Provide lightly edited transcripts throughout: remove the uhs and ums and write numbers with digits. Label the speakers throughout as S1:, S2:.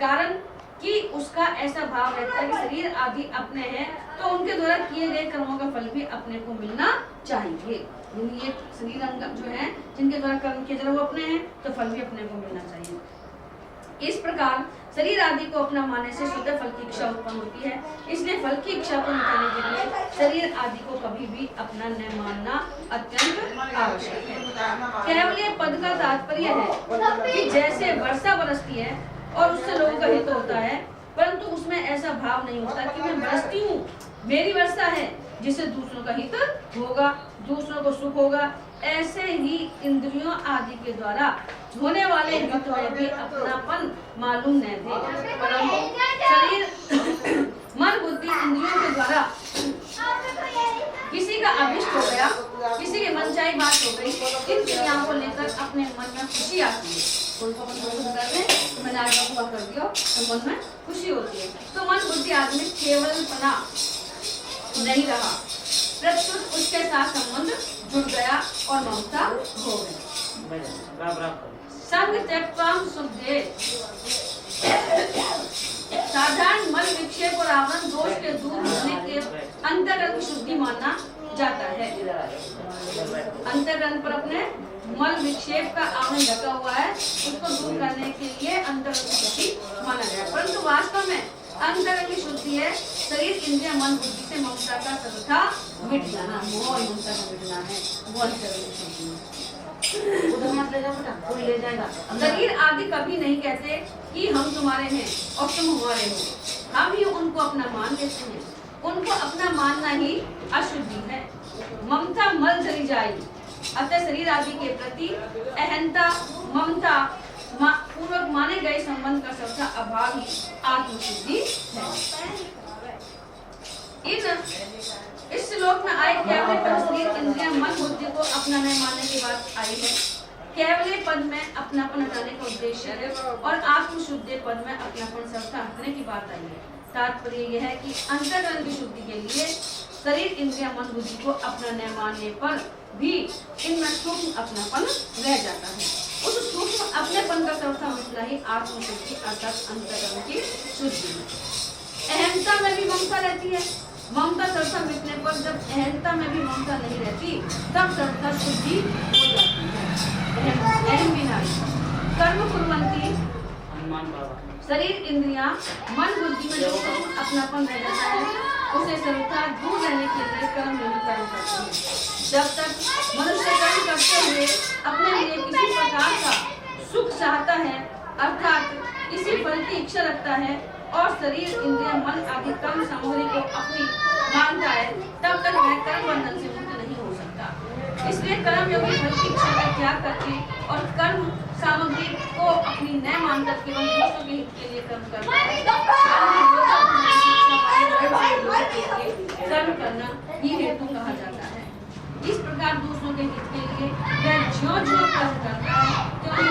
S1: कारण कि उसका ऐसा भाव रहता है कि शरीर आदि अपने हैं, तो उनके द्वारा किए गए कर्मों का फल भी अपने को मिलना चाहिए। ये शरीर अंग जो है जिनके द्वारा कर्म किए जा रहे वो अपने हैं, तो फल भी अपने को मिलना चाहिए। इस प्रकार शरीर आदि को अपना मानने से शुद्ध फल की इच्छा उत्पन्न होती है। इसलिए फल की इच्छा को मिटाने के लिए शरीर आदि को कभी भी अपना न मानना अत्यंत आवश्यक है। केवल ये पद का तात्पर्य है कि जैसे वर्षा बरसती है और उससे लोगों का हित होता है, परंतु उसमें ऐसा भाव नहीं होता कि मैं बरसती हूँ, मेरी वर्षा है, जिससे दूसरों का हित होगा, दूसरों को सुख होगा। ऐसे ही इंद्रियों आदि के द्वारा होने वाले हित में भी अपनापन मालूम न थे, परंतु शरीर मन बुद्धि इंद्रियों के द्वारा किसी का अभिष्ट हो गया, किसी की मनचाही बात हो गई, इन क्रियाओं को लेकर अपने मन में खुशी आती है। तो मैंने आज पूरा कर दिया तो मन में खुशी होती है, तो मन बुद्धि आदमी केवलपना नहीं रहा, प्रत्युत उसके साथ संबंध जुड़ गया और ममता हो गई। संग त्यक्ताम शुद्धे, साधारण मन विक्षेप और आवरण दोष के दूर होने के अंतर्गत शुद्धि माना जाता है। अंतर्गत पर अपने मल विक्षेप का आवरण ढका हुआ है, उसको दूर करने के लिए अंतर्गत शुद्धि माना गया, परंतु वास्तव में अंतर्गत की शुद्धि है शरीर इंद्रिय मन बुद्धि से ममता का सर्वथा मिट जाना, मोह और ममता का मिटना है, वो अंतर्गत शुद्धि है। ले जाएगा। शरीर आदि कभी नहीं कहते कि हम तुम्हारे हैं और तुम हमारे हो, हम ही उनको अपना मान लेते हैं। उनको अपना मानना ही अशुद्धि है। ममता मल जली जाएगी, अतः शरीर आदि के प्रति अहंता ममता पूर्वक माने गए संबंध का सबका अभाव ही आत्मशुद्धि है। इस श्लोक में आए केवल पद शरीर इंद्रिय मन बुद्धि को अपना नहीं मानने की बात आई है। केवल पद में अपनापन हटाने का उद्देश्य है और आत्मशुद्धि पद में अपनापन सबका हटने की बात आई है। तात्पर्य यह है कि अंतःकरण की शुद्धि के लिए शरीर इंद्रिय मन बुद्धि को अपना न मानने पर भी इनमें सूक्ष्म अपनापन रह जाता है। उस सूक्ष्म अपनेपन का सबका मिटना ही आत्मशुद्धि अर्थात अंतःकरण की शुद्धि है। अहंता में भी ममता रहती है, ममता सर्वथा मिटने पर जब अहंता में भी ममता नहीं रहती तब सर्वथा शुद्धि हो जाती है। अहम विनाश कर्म कुर्वन्ति, शरीर इंद्रियां मन बुद्धि में जो अपनापन रह जाता है उसे सर्वथा दूर रहने के लिए कर्म नहीं कर्म करते हैं। जब तक मनुष्य कर्म करते हुए अपने लिए किसी प्रकार का सुख चाहता है अर्थात किसी फल की इच्छा रखता है और शरीर इंद्रिय मन आदि कर्म सामग्री को अपनी मानता है, तब तक वह कर्म बंधन से मुक्त नहीं हो सकता। इसलिए कर्म योगी फल की इच्छा का त्याग करके और कर्म सामग्री को अपनी न मानकर केवल दूसरों के हित के लिए कर्म करता है। कर्म करना ही हेतु कहा जाता है। इस प्रकार दूसरों के हित के लिए वह ज्यों-ज्यों कर्म करता है त्यों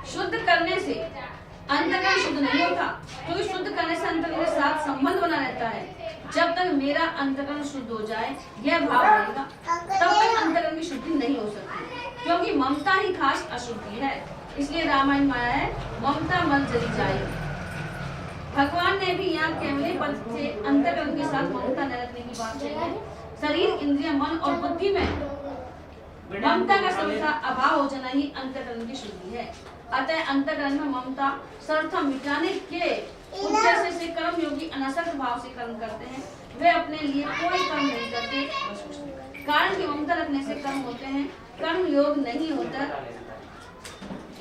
S1: शुद्ध करने से अंतःकरण शुद्ध नहीं होता, क्योंकि शुद्ध करने से अंतःकरण के साथ संबंध बना रहता है। जब तक मेरा अंतःकरण शुद्ध हो जाए यह भाव रहेगा, तब तक अंतःकरण की शुद्धि नहीं हो सकती, क्योंकि ममता ही खास अशुद्धि है। इसलिए रामायण में आया है ममता मल जली जाए। भगवान ने भी यहाँ केवल पद से अंतःकरण के साथ ममता न रखने की बात कही है। शरीर इंद्रिय मन और बुद्धि में ममता का सर्वथा अभाव हो जाना ही अंतःकरण की शुद्धि है। अतः अंतःकरण में ममता सर्वथा मिटाने के उद्देश्य से कर्म योगी अनासक्त भाव से कर्म करते हैं। वे अपने लिए कोई कर्म नहीं करते, कारण कि ममता रखने से कर्म होते हैं, कर्म योग नहीं होता।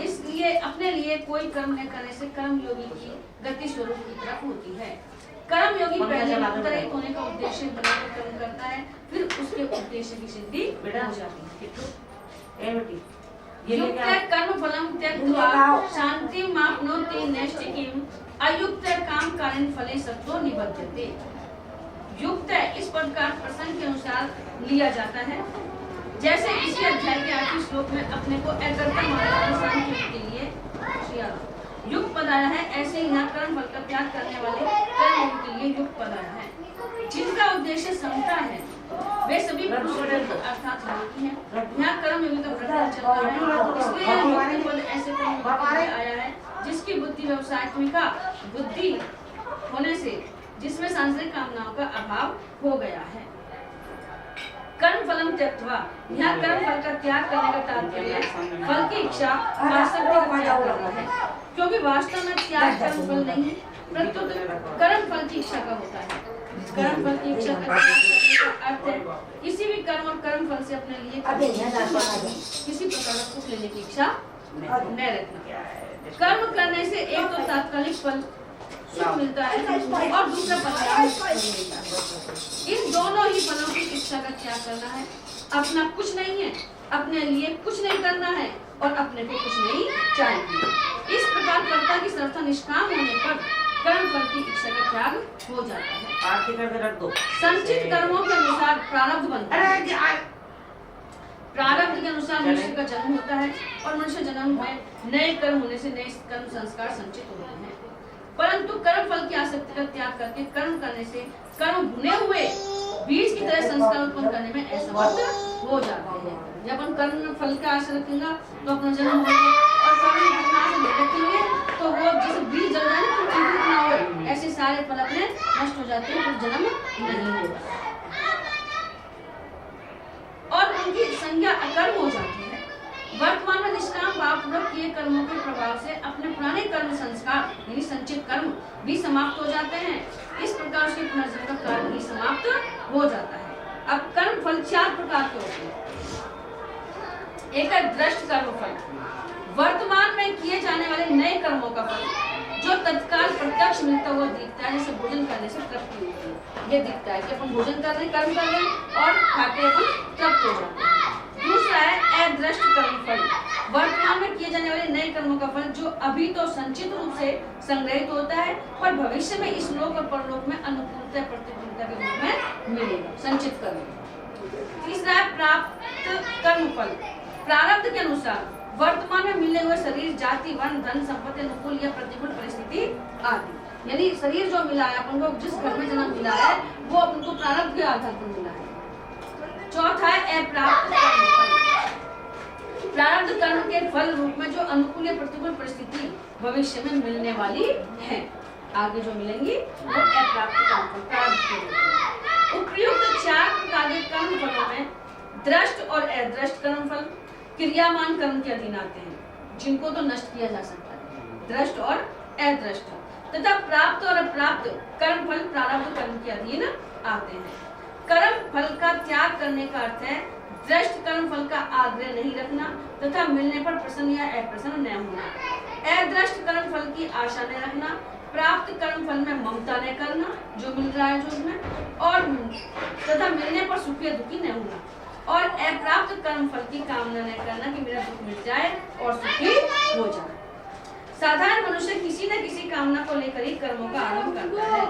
S1: इसलिए अपने लिए कोई कर्म न करने से कर्म योगी की गति स्वरूप की तरफ होती है। कर्म योगी पहले ममता रहित होने का उद्देश्य बनाकर कर्म करता है, फिर उसके उद्देश्य की सिद्धि हो जाती है। युक्त कर्म फलम त्यक्त्वा शांति माप्नोति नैष्ठिकीम् अयुक्त काम कारण फले सत्वो निबध्यते। युक्त इस पद का प्रसंग के अनुसार लिया जाता है। जैसे इसी अध्याय के 8वें श्लोक में अपने को एकर्ता मानने के लिए युक्त पद आया है, ऐसे ही यहाँ कर्म फल का त्याग करने वाले कर्म के लिए युक्त पद आया है। जिनका उद्देश्य समता है वे सभी पुरुषों अर्थात हैं। देता है। इसलिए यह मुक्ति पद ऐसे कर्म में आया है जिसकी बुद्धि व्यवसायत्मिका बुद्धि होने से जिसमें सांसारिक कामनाओं का अभाव हो गया है। कर्म फलम त्यक्त्वा, यहाँ कर्म फल का त्याग करने का तात्पर्य फल की इच्छा वास्तव में त्याग करना है, क्योंकि वास्तव में त्याग कर्म फल नहीं प्रत्युत कर्म फल की इच्छा का होता है। कर्म फल की इच्छा का अर्थ है किसी भी कर्म और कर्म फल से अपने लिए किसी प्रकार का सुख लेने की इच्छा न रखना। कर्म करने से एक तो तात्कालिक फल सुख मिलता है और दूसरा परिणाम मिलता है। इन दोनों ही फलों की इच्छा का त्याग करना है। अपना कुछ नहीं है, अपने लिए कुछ नहीं करना है और अपने को कुछ नहीं चाहिए। इस प्रकार कर्ता की सर्वथा निष्काम होने पर कर्म फल की इच्छा का त्याग हो जाता है। संचित कर्मों के अनुसार प्रारब्ध बनता है। प्रारब्ध के अनुसार मनुष्य का जन्म होता है और मनुष्य जन्म में नए कर्म होने से नए कर्म संस्कार संचित होते हैं। परंतु कर्म फल की आसक्ति का त्याग करके कर्म करने से कर्म भुने हुए बीज की तरह संस्कार उत्पन्न करने में असमर्थ हो जाते हैं। जब अपन कर्म फल का आशा रखेंगे तो अपना जन्म होगा और कर्म की आशा रखेंगे तो वो जैसे बीज जल जाए तो अंकुरित ना हो, ऐसे सारे फल अपने नष्ट हो जाते हैं, फिर जन्म नहीं होगा और उनकी संज्ञा अकर्म हो जाती है। वर्तमान में निष्काम भावपूर्वक किए कर्मों के प्रभाव से अपने पुराने कर्म संस्कार यानी संचित कर्म भी समाप्त हो जाते हैं। इस प्रकार से पुनर्जन्म का कार्य भी समाप्त हो जाता है। अब कर्म फल 4 प्रकार के होते हैं। एक है दृष्ट कर्म फल, वर्तमान में किए जाने वाले नए कर्मों का फल जो तत्काल प्रत्यक्ष मिलता हुआ दिखता है, जैसे भोजन करने से तृप्ति होती है। ये दिखता है कि अपन भोजन कर रहे हैं, कर्म कर रहे हैं और खाके अपन तृप्त हो जाते हैं। दूसरा है अदृष्ट कर्म फल, वर्तमान में किए जाने वाले नए कर्मों का फल जो अभी तो संचित रूप से संग्रहित होता है पर भविष्य में इस लोक और परलोक में अनुकूलता प्रतिकूलता के रूप में मिलेगा, संचित कर्म। तीसरा है प्राप्त कर्म फल, प्रारब्ध के अनुसार वर्तमान में मिलने हुए शरीर, जाति, वर्ण, धन, संपत्ति, अनुकूल या प्रतिकूल परिस्थिति आदि, यानी शरीर जो मिला है अपन को, जिस घर में जन्म मिला है वो अपन को प्रारब्ध के आधार पर मिला है। चौथा है अप्राप्त कर्म फल, प्रारब्ध कर्म के फल रूप में जो अनुकूल या प्रतिकूल परिस्थिति भविष्य में मिलने वाली है, आगे जो मिलेंगी वो अप्राप्त कर्म फल प्रारब्ध के रूप में। उपयुक्त 4 प्रकार के कर्म फलों में दृष्ट और अदृष्ट कर्म फल क्रियामान कर्म के अधीन आते हैं, जिनको तो नष्ट किया जा सकता है, दृष्ट और अदृष्ट, तथा प्राप्त और अप्राप्त कर्म फल प्रारब्ध कर्म के अधीन आते हैं। कर्म फल का त्याग करने का अर्थ है दृष्ट कर्म फल का आग्रह नहीं रखना तथा मिलने पर प्रसन्न या अप्रसन्न न होना, अदृष्ट कर्म फल की आशा न रखना, प्राप्त कर्म फल में ममता न करना जो मिल रहा है जो उसमें, और तथा मिलने पर सुखी या दुखी न होना, और अप्राप्त कर्म फल की कामना न करना कि मेरा दुख मिट जाए और सुखी हो जाए। साधारण मनुष्य किसी न किसी कामना को लेकर ही कर्मों का आरंभ करता है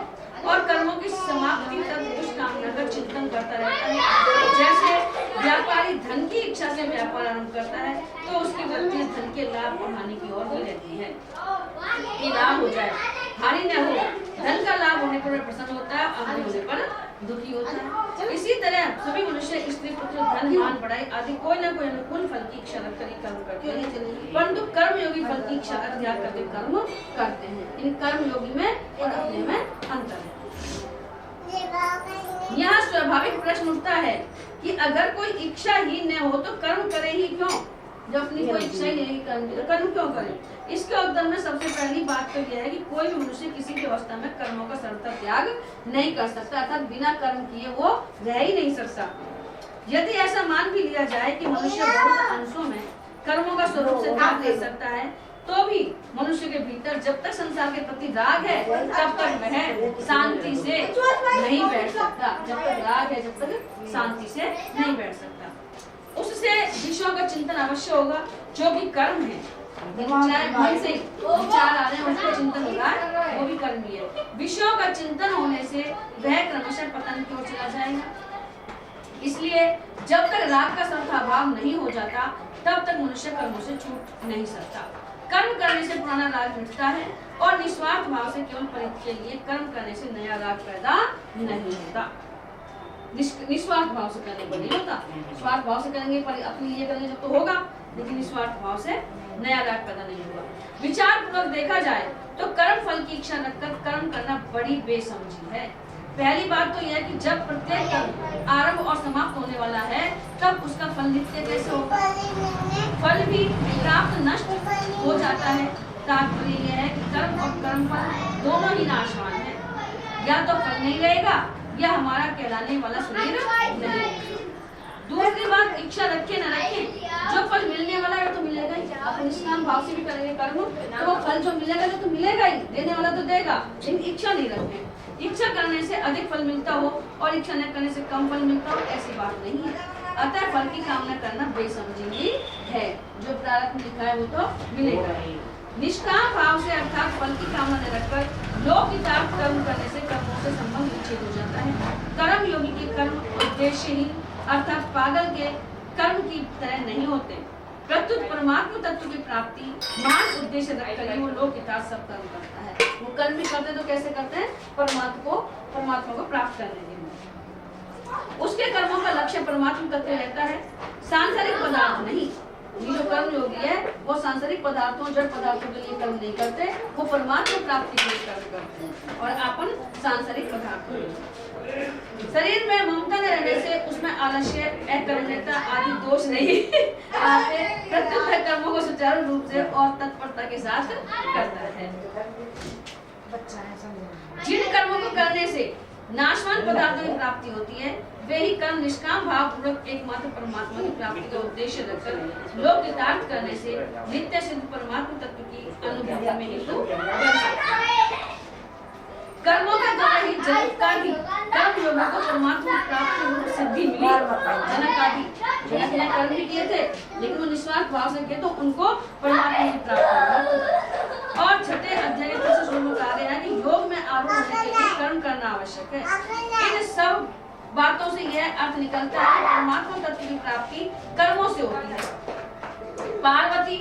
S1: और कर्मों की समाप्ति तक उस कामना का चिंतन करता रहता है। जैसे व्यापारी धन की इच्छा से व्यापार आरंभ करता है तो उसकी वृत्ति धन के लाभ और हानि की ओर ही रहती है कि लाभ हो जाए, हानि न हो। धन का लाभ होने पर प्रसन्न होता है, हानि होने पर दुखी होता है। इसी तरह सभी मनुष्य स्त्री पुत्र धन मान बढ़ाई आदि कोई न कोई अनुकूल फल की इच्छा रखकर ही कर्म करते हैं, परंतु कर्म योगी फल की इच्छा का त्याग करके कर्म करते हैं। इन कर्म योगी में और अपने में अंतर है। यहाँ स्वाभाविक प्रश्न उठता है कि अगर कोई इच्छा ही न हो तो कर्म करे ही क्यों? जब अपनी कोई इच्छा ही नहीं कर्म क्यों करे? इसके उत्तर में सबसे पहली बात तो यह है कि कोई भी मनुष्य किसी भी अवस्था में कर्मों का सर्वथा त्याग नहीं कर सकता, अर्थात बिना कर्म किए वो रह ही नहीं सकता। यदि ऐसा मान भी लिया जाए कि मनुष्य बहुत अंशों में कर्मों का स्वरूप से त्याग कर सकता है, तो भी मनुष्य के भीतर जब तक संसार के प्रति राग है तब तक वह शांति से नहीं बैठ सकता। जब तक राग है जब तक शांति से नहीं बैठ सकता। उससे विषयों का चिंतन अवश्य होगा जो कि कर्म है, चाहे मन से विचार आ रहे हैं उसका चिंतन हो रहा है वो भी कर्म ही है। विषयों का चिंतन होने से वह क्रमशः पतन की ओर चला जाएगा। इसलिए जब तक राग का सर्वथा अभाव नहीं हो जाता तब तक मनुष्य कर्मों से छूट नहीं सकता। कर्म करने से पुराना राग मिटता है और निस्वार्थ भाव से केवल परित के लिए कर्म करने से नया राग पैदा नहीं होता। निस्वार्थ भाव से करने पर नहीं होता। स्वार्थ भाव से करेंगे पर अपने लिए करेंगे जब तो होगा, लेकिन निस्वार्थ भाव से नया राग पैदा नहीं होगा। विचार पूर्वक देखा जाए तो कर्म फल की इच्छा रखकर कर्म करना बड़ी बेसमझी है। पहली बात तो यह है कि जब प्रत्येक कर्म आरंभ और समाप्त होने वाला है तब उसका फल नित्य कैसे होगा? फल भी प्राप्त नष्ट हो जाता है। तात्पर्य यह है कि कर्म और कर्म फल दोनों ही नाशवान है। या तो फल नहीं रहेगा या हमारा कहलाने वाला शरीर नहीं। दूसरी बात, इच्छा रखे न रखे, जो फल मिलने वाला है तो मिलेगा ही। अपन निष्काम भाव से भी करेंगे कर्म तो वो फल जो मिलेगा तो मिलेगा ही, देने वाला तो देगा, लेकिन इच्छा नहीं रखें। इच्छा करने से अधिक फल मिलता हो और इच्छा न करने से कम फल मिलता हो, ऐसी बात नहीं है। अतः फल की कामना करना बेसमझी ही है। जो प्रारब्ध में लिखा है वो तो मिलेगा ही। निष्काम भाव से अर्थात फल की कामना न रखकर लोक हितार्थ कर्म करने से कर्मों से संबंध विच्छेद हो जाता है। कर्म योगी के कर्म उद्देश्यहीन अर्थात पागल के कर्म की तरह नहीं होते। प्रत्युत परमात्मा तत्व की प्राप्ति महान उद्देश्य रखकर ही वो लोक हितार्थ सब कर्म करता है। वो कर्म भी करते तो कैसे करते हैं? परमात्मा को प्राप्त करने के लिए। उसके कर्मों का लक्ष्य परमात्मा तत्व रहता है, सांसारिक पदार्थ नहीं। ये जो कर्म योगी है वो सांसारिक पदार्थों, जड़ पदार्थों के लिए कर्म नहीं करते, वो परमात्मा प्राप्ति के लिए कर्म करते हैं। और अपन सांसारिक पदार्थों, शरीर में ममता न रहने से उसमें आलस्य, अकर्मण्यता आदि दोष नहीं आते। प्रत्युत कर्मों को सुचारू रूप से और तत्परता के साथ करता है। जिन कर्मों को करने से नाशवान पदार्थों की प्राप्ति होती है वे ही कर्म निष्काम भाव पूर्वक एकमात्र परमात्मा की प्राप्ति का उद्देश्य रखकर लोक हितार्थ करने से नित्य सिद्ध परमात्मा तत्व की अनुभूति में हेतु बन सकता है। कर्मों के द्वारा ही जनक का भी कर्म योगों को परमात्मा की प्राप्ति रूप सिद्धि मिली। जनक ने कर्म भी किए थे लेकिन वो निस्वार्थ भाव से किए तो उनको परमात्मा की प्राप्ति हुई। और छठे अध्याय के तीसरे श्लोक में कहा गया है कि योग में आरूढ़ होने के लिए कर्म करना आवश्यक है। इन सब बातों से यह अर्थ निकलता है कि परमात्मा तत्व की प्राप्ति कर्मों से होती है। पार्वती,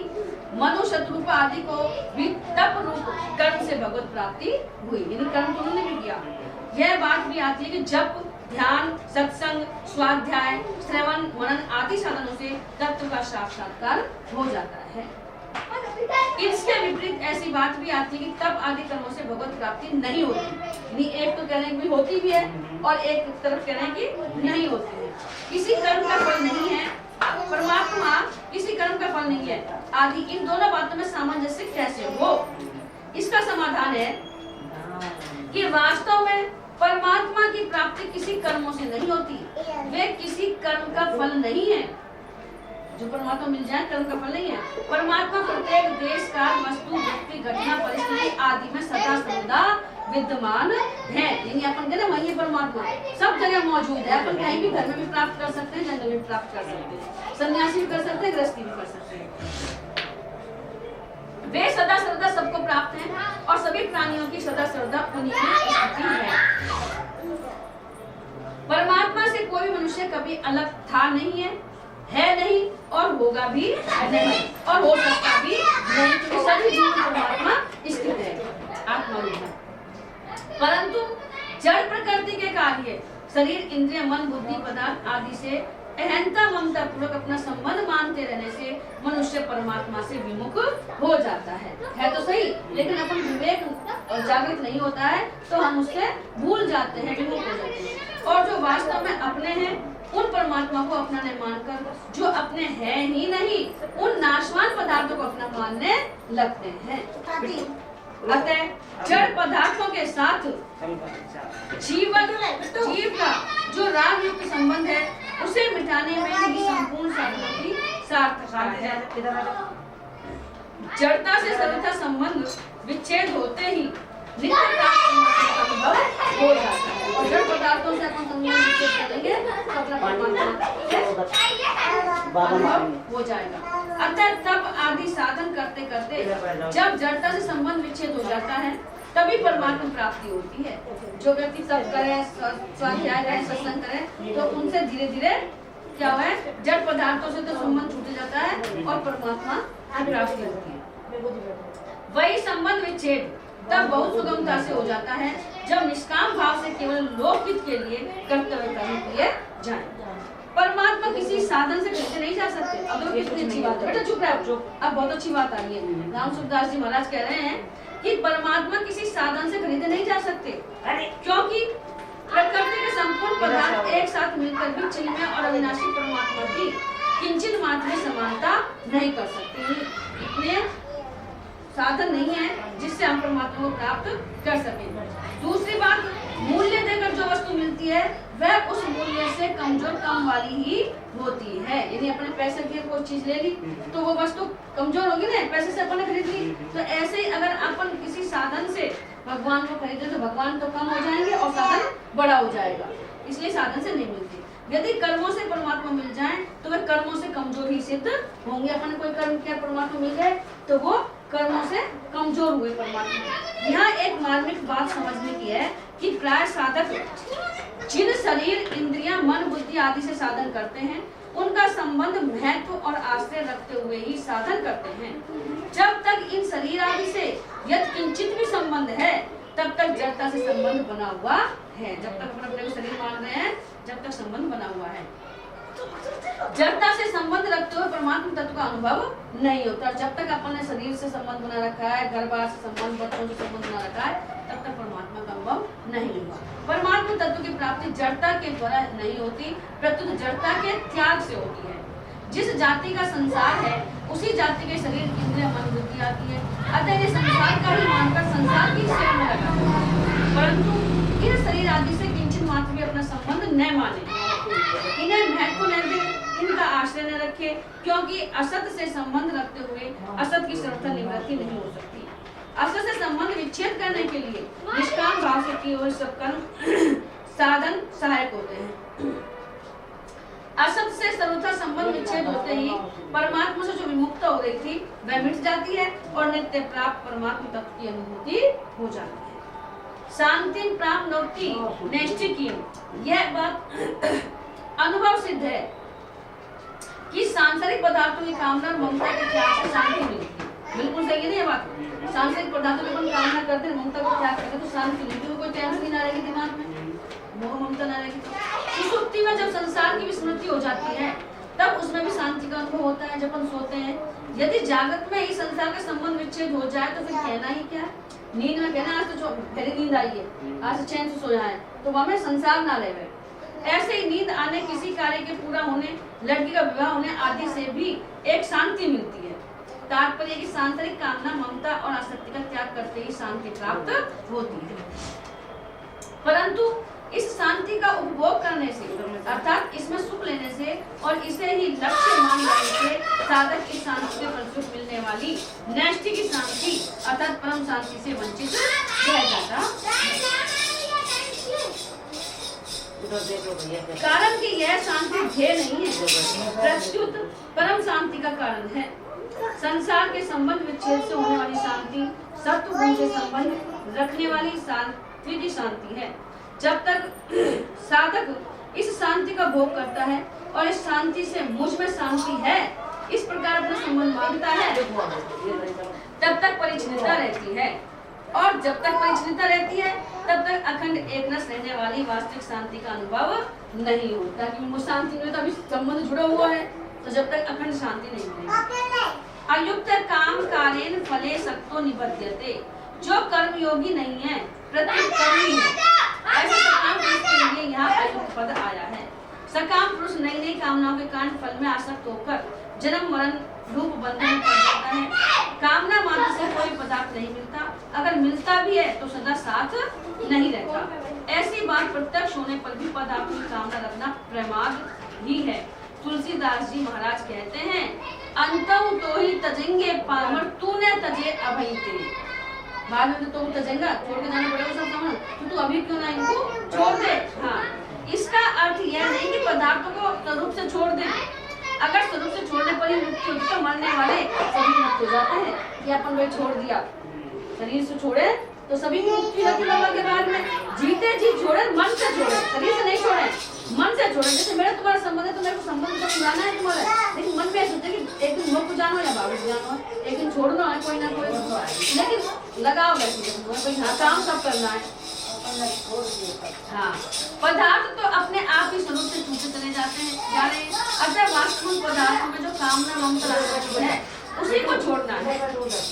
S1: मनु, शत्रुपा आदि को भी तप रूप कर्म से भगवत प्राप्ति हुई, यानी कर्म तो उन्होंने भी किया। यह बात भी आती है कि जब ध्यान, सत्संग, स्वाध्याय, श्रवण, मनन आदि साधनों से तत्व का साक्षात्कार हो जाता है। इसके विपरीत ऐसी बात भी आती है कि तप आदि कर्मों से भगवत प्राप्ति नहीं होती। यानी एक तो कहने की होती भी है और एक तरफ कहने की नहीं होती है। किसी कर्म का फल नहीं है, परमात्मा किसी कर्म का फल नहीं है आदि, इन दोनों बातों में सामंजस्य कैसे हो? इसका समाधान है कि वास्तव में परमात्मा की प्राप्ति किसी कर्मों से नहीं होती। वे किसी कर्म का फल नहीं है। जो परमात्मा मिल जाए कर्म का फल नहीं है। परमात्मा प्रत्येक देश का वस्तु, व्यक्ति, घटना, परिस्थिति आदि में सदा सर्वदा विद्यमान है। यानी अपन कहते हैं वही परमात्मा सब जगह मौजूद है। अपन कहीं भी घर में भी प्राप्त कर सकते हैं, जंगल में प्राप्त कर सकते हैं, सन्यासी भी कर सकते हैं, गृहस्थी भी कर सकते हैं। वे सदा सर्वदा सबको प्राप्त हैं और सभी प्राणियों की सदा सर्वदा उन्हीं की स्थिति है। परमात्मा से कोई मनुष्य कभी अलग था नहीं है नहीं और होगा भी नहीं और हो सकता भी नहीं, क्योंकि सभी जीव परमात्मा स्थित है, आत्मा रूप है। परंतु जड़ प्रकृति के कार्य शरीर, इंद्रिय, मन, बुद्धि, पदार्थ आदि से अहंता ममता पूर्वक अपना संबंध मानते रहने से मनुष्य परमात्मा से विमुख हो जाता है तो सही, लेकिन अपन विवेक और जागृत नहीं होता है तो हम उससे भूल जाते हैं, विमुख हो जाते हैं। और जो वास्तव में अपने हैं उन परमात्मा को अपना नहीं मानकर जो अपने हैं ही नहीं उन नाशवान पदार्थों को अपना मानने लगते हैं। अतः जड़ पदार्थों के साथ जीव का जो राग युक्त संबंध है उसे मिटाने में ही संपूर्ण साधना की सार्थकता है। जड़ता से सर्वथा संबंध विच्छेद होते ही नित्य अनुभव हो जाता है और जड़ पदार्थों से अपन संबंध विच्छेद करेंगे तो अपना अनुभव हो जाएगा। अतः तप आदि साधन करते करते जब जड़ता से संबंध विच्छेद हो जाता है तभी परमात्मा प्राप्ति होती है। जो व्यक्ति तप करे, स्वाध्याय करे, सत्संग करे तो उनसे धीरे धीरे क्या हुआ है, जड़ पदार्थों से तो संबंध छूट जाता है और परमात्मा की प्राप्ति होती है। वही संबंध विच्छेद तब बहुत सुगमता से हो जाता है जब निष्काम भाव से केवल लोकहित के लिए कर्तव्य कर्म किए जाएं। परमात्मा किसी साधन से खरीदे नहीं जा सकते। अब तो कितनी अच्छी बात है, बेटा चुप रहे, चुप। अब बहुत अच्छी बात आ रही है। राम सुखदास जी महाराज कह रहे हैं कि परमात्मा किसी साधन से खरीदे नहीं जा सकते, क्योंकि प्रकृति के संपूर्ण पदार्थ एक साथ मिलकर भी चिन्मय और अविनाशी परमात्मा की किंचित मात्र में समानता नहीं कर सकते। इतने साधन नहीं है जिससे हम परमात्मा को प्राप्त कर सकें। दूसरी बात, मूल्य देकर जो वस्तु मिलती है वह उस मूल्य से कमजोर कम वाली ही होती है। यदि अपने पैसे की कोई चीज ले ली तो वो वस्तु कमजोर होगी ना, पैसे से अपन ने खरीद ली। तो ऐसे ही अगर अपन किसी साधन से भगवान को खरीदे तो भगवान तो कम हो जाएंगे और साधन बड़ा हो जाएगा, इसलिए साधन से नहीं मिलती। यदि कर्मों से परमात्मा मिल जाए तो वे कर्मों से कमजोर ही सिद्ध होंगे। अपन ने कोई कर्म किया, परमात्मा मिल गए तो वो कर्मों से कमजोर हुए परमात्मा। यहाँ एक मार्मिक बात समझने की है कि प्राय साधक जिन शरीर, इंद्रियां, मन, बुद्धि आदि से साधन करते हैं उनका संबंध महत्व और आश्रय रखते हुए ही साधन करते हैं। जब तक इन शरीर आदि से यदि किंचित भी संबंध है तब तक जड़ता से संबंध बना हुआ है। जब तक अपने अपने को शरीर मान रहे हैं जब तक संबंध बना हुआ है। जड़ता से संबंध रखते हुए परमात्मा तत्व का अनुभव नहीं होता। जब तक अपन ने शरीर से संबंध बना रखा है, घर बार से संबंध, बच्चों से संबंध बना रखा है, तब तक परमात्मा का अनुभव नहीं होगा। परमात्मा तत्व की प्राप्ति जड़ता के द्वारा नहीं होती, प्रत्युत जड़ता के त्याग से होती है। जिस जाति का संसार है उसी जाति के शरीर, इंद्रिय, मन, बुद्धि आती है। अतः ये संसार का ही मानकर संसार की सेवा में लगा हुआ है, परंतु इन शरीर आदि से किंचित मात्र भी अपना संबंध न माने, इन्हें महत्व न दे, इनका आश्रय न रखे, क्योंकि असत से संबंध रखते हुए असत की सर्वथा निवृत्ति नहीं हो सकती। असत से संबंध विच्छेद करने के लिए निष्काम भाव से किए हुए सब कर्म साधन सहायक होते हैं। असत से सर्वथा संबंध विच्छेद होते ही परमात्मा से जो विमुक्ता हो गई थी वह मिट जाती है और नित्य प्राप्त परमात्मा तत्व की अनुभूति हो जाती है। शांति प्राप्त नौति नैष्ठिकी, यह बात अनुभव सिद्ध है कि सांसारिक पदार्थों की कामना और ममता के त्याग से शांति मिलती है। बिल्कुल सही है ना ये बात। सांसारिक पदार्थों की अपन कामना करते हैं, ममता को त्याग करते तो शांति मिलती है, कोई टेंशन ना रहेगी दिमाग में, मोह ममता ना रहेगी। सुसुप्ति में जब संसार की विस्मृति हो जाती है तब उसमें भी शांति का अनुभव होता है। जब हम सोते हैं, यदि जागृत में ही संसार का संबंध विच्छेद हो जाए तो फिर कहना ही क्या। नींद में कहना आज तो पहले नींद आई है, आज चैन से सोया है, तो वह में संसार ना रहे। ऐसे ही नींद आने, किसी कार्य के पूरा होने, लड़की का विवाह होने आदि से भी एक शांति मिलती है। तात्पर्य कि सांसारिक कामना, ममता और आसक्ति का त्याग करते ही शांति प्राप्त होती है। परंतु इस शांति का उपभोग करने से अर्थात इसमें सुख लेने से और इसे ही लक्ष्य मान लेने से साधक इस शांति के फलस्वरूप मिलने वाली नैष्ठिक शांति अर्थात परम शांति से वंचित रह जाता। कारण कि यह शांति ध्येय नहीं है, प्रत्युत परम शांति का कारण है। संसार के संबंध विच्छेद से होने वाली शांति सत्व गुण से संबंध रखने वाली सात्विक शांति है। जब तक साधक इस शांति का भोग करता है और इस शांति से मुझ में शांति है इस प्रकार अपना संबंध मानता है तब तक परिच्छिन्नता रहती है, और जब तक परिच्छिन्नता रहती है तब तक अखंड एकरस रहने वाली वास्तविक शांति का अनुभव नहीं होता। कि मुझे शांति में तो अभी संबंध जुड़ा हुआ है, तो जब तक अखंड शांति नहीं मिलेगी। अयुक्त काम कारेण फले सक्तो निबध्यते, जो कर्म योगी नहीं है प्रत्युत कर्मी है, ऐसे सकाम पुरुष के लिए यहाँ अयुक्त पद आया है। सकाम पुरुष नई नई कामनाओं के कारण फल में आसक्त होकर जन्म मरण रूप बंधन में पड़ जाता है। कामना मात्र से कोई पदार्थ नहीं मिलता, अगर मिलता भी है तो सदा साथ नहीं रहता। ऐसी बात प्रत्यक्ष होने पर भी पदार्थों की कामना रखना प्रमाद ही है। तुलसीदास जी महाराज कहते हैं, अंतम तो ही तजेंगे पामर तूने तजे अभय ते। बाद में तो तजेगा, छोड़ के जाना पड़ेगा सब सामान, तो तू अभी क्यों ना इनको छोड़ दे। हाँ, इसका अर्थ यह नहीं कि पदार्थों को स्वरूप से छोड़ दे। अगर स्वरूप से छोड़ने पर ही मुक्ति होती तो मरने वाले सभी मुक्त हो जाते हैं। कि अपन वही छोड़ दिया, शरीर से छोड़े तो सभी मुक्ति होती बाबा के बाद में। जीते जी छोड़े, मन से छोड़े, शरीर से नहीं छोड़े, मन से छोड़े। जैसे मेरा तुम्हारा संबंध है तो मेरे को संबंध तो पुराना है तुम्हारा, लेकिन मन में सोचे कि एक दिन मुक्त जानो या लेकिन छोड़ना है कोई ना कोई, लेकिन लगाओ वैसे काम सब करना है। हाँ, पदार्थ तो अपने आप ही स्वरूप से छूटे चले जाते हैं जा रहे हैं। अतः वास्तविक पदार्थों में जो कामना ममता है उसी को छोड़ना है।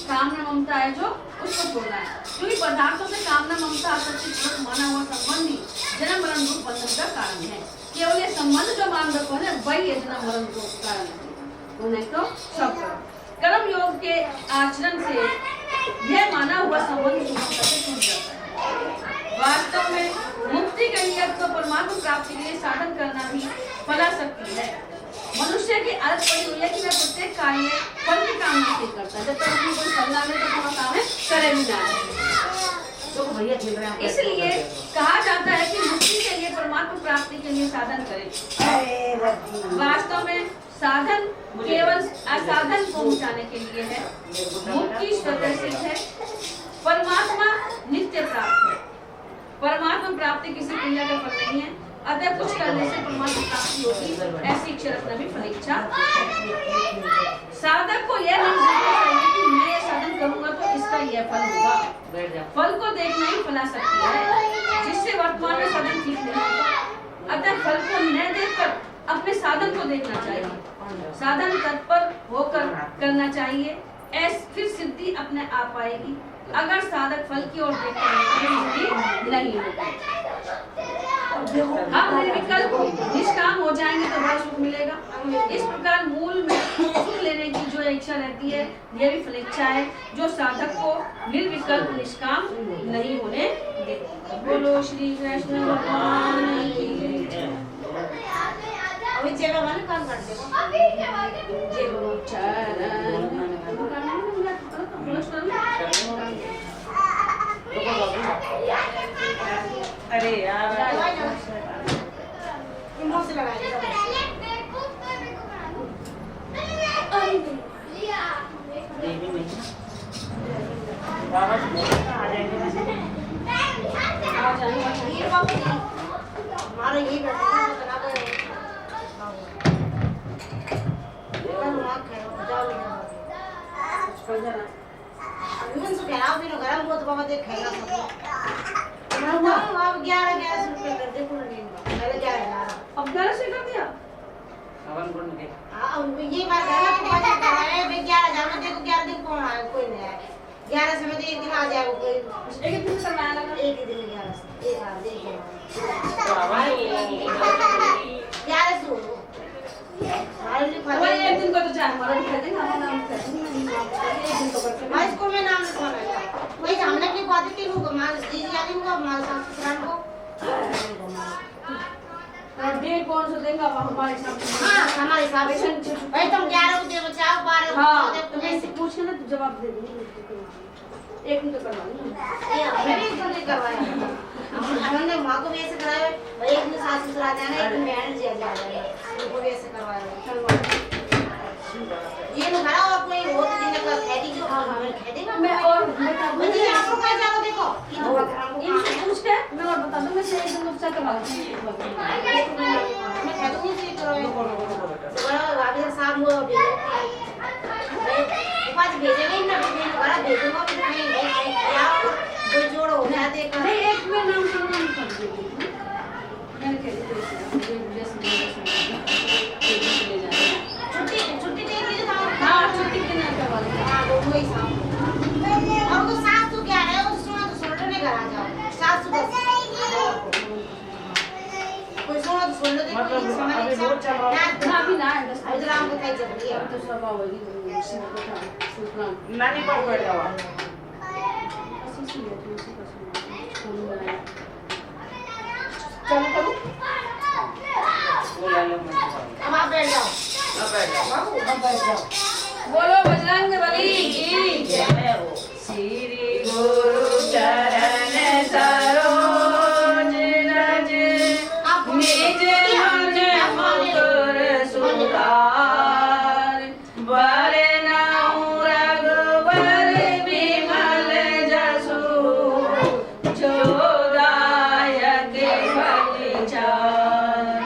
S1: कामना ममता है जो उसको छोड़ना है, क्योंकि पदार्थों से कामना ममता आसक्ति माना हुआ संबंध ही जन्म मरण रूप बंधन का कारण है। केवल ये संबंध जो मान रखो है वही है जन्म मरण को कारण है। नहीं तो सब कर्म योग के आचरण से यह माना हुआ संबंध टूट जाता है। वास्तव में मुक्ति के लिए तो परमात्मा प्राप्ति के लिए साधन करना भी फलाशक्ति है। मनुष्य की आदत पड़ी हुई है कि वह प्रत्येक कार्य फल की कामना से करता है। जब तक उसमें कोई फल ना मिले तो पूरा काम है करे भी ना। इसलिए कहा जाता है कि मुक्ति के लिए परमात्मा प्राप्ति के लिए साधन करें। वास्तव में साधन केवल असाधन को पहुंचाने के लिए है। मुक्ति स्वतः है, परमात्मा नित्य प्राप्त है। परमात्मा प्राप्ति किसी क्रिया का फल नहीं है, अतः कुछ करने से परमात्मा प्राप्ति होगी ऐसी इच्छा रखना भी फल इच्छा है। साधक को यह नहीं देखना चाहिए कि मैं ये साधन करूंगा तो इसका यह फल होगा। फल को देखना ही फलाशक्ति है, जिससे वर्तमान में साधन ठीक नहीं होता। अतः फल को न देखकर अपने साधन को देखना चाहिए। साधन तत्पर होकर करना चाहिए, फिर सिद्धि अपने आप आएगी। अगर साधक फल की ओर देखकर नहीं होगा, हम निर्विकल्प निष्काम हो जाएंगे तो बड़ा सुख मिलेगा। इस प्रकार मूल में सुख लेने की जो इच्छा रहती है यह भी फल इच्छा है, जो साधक को निर्विकल्प निष्काम नहीं होने देती। बोलो श्री कृष्ण भगवान की जय। अभी जेब वाले काम करते हो, जेब चरण
S2: अरे यार
S3: से लगा
S2: बाबा आ जाएंगे
S3: हमारा ये अब 11 रुपए कर दे पहले 11
S1: अब 11 से कर दिया।
S3: ये बार कराया 11,000 में देखो 11 दिन कौन आया, कोई नहीं आया। 11 से में एक दिन आ जाएगा कोई,
S1: एक दिन करवाया लगा,
S3: एक ही दिन 11 से एक बार देखे 11 से
S1: वो एक दिन को तो जाए हमारा दिखा देंगे, हम नाम करेंगे एक दिन तो करते हैं।
S3: इसको मैं नाम लिखवाना है वही हमने की बात की लोग मान दीदी आदमी को मान ससुराल को
S1: और डेढ़ कौन सा देगा हमारे हिसाब से।
S3: हां हमारे हिसाब से भाई तुम 11 को दे बचाओ 12 को दे
S1: तो ऐसे पूछ के ना तो जवाब दे देंगे। एक दिन तो करवा लेंगे,
S3: ये हमने भी तो नहीं करवाया। हमने मां को भी ऐसे कराया भाई, एक दिन सास ससुर आ जाना, एक दिन बहन जी आ जाएगा, उनको भी ऐसे करवाया। ये न करा और कोई हो तो जिन्हें कर खेती जो हमें खेदेगा
S1: मैं और बता दूं
S3: मुझे आपको क्या जानो देखो ये तो
S1: इनसे पूछ के मैं और बता दूं मैं से एक दिन उपचार करवा दूंगी।
S3: मैं कह दूंगी से करो बड़ा अभी साहब वो भेजो पांच भेजेंगे ना, मैं बड़ा भेजूंगा फिर कहीं क्या कोई जोड़ हो जाते हैं।
S1: नहीं एक में नाम सुनना नहीं कर देगी मैंने कह दी ले जाए
S3: छुट्टी दे दी तो
S1: हां छुट्टी के ना करवा दो।
S3: हां वो वही साहब और वो सास तो क्या है वो सुना तो सुन ले घर आ जाओ सास तो कोई सुना तो सुन लो देखो
S2: मतलब अभी रोज चल रहा है
S1: ना अभी ना है बस
S3: इधर हम को कहीं जरूरी है
S1: तो सब होगी उसी में था सूचना
S2: नानी पर बैठ जाओ।
S1: ऐसी सी है तो उसी का सुना चलो करो
S2: वो ले लो
S3: अब आप बैठ जाओ बाबू अब बैठ जाओ।
S1: बोलो बजरंग बली की
S2: जय हो।
S1: श्री गुरु चरण सरोज रज निज मन मुकुर सुधार बरनउँ रघुबर विमल जसु जोदायक फल चार।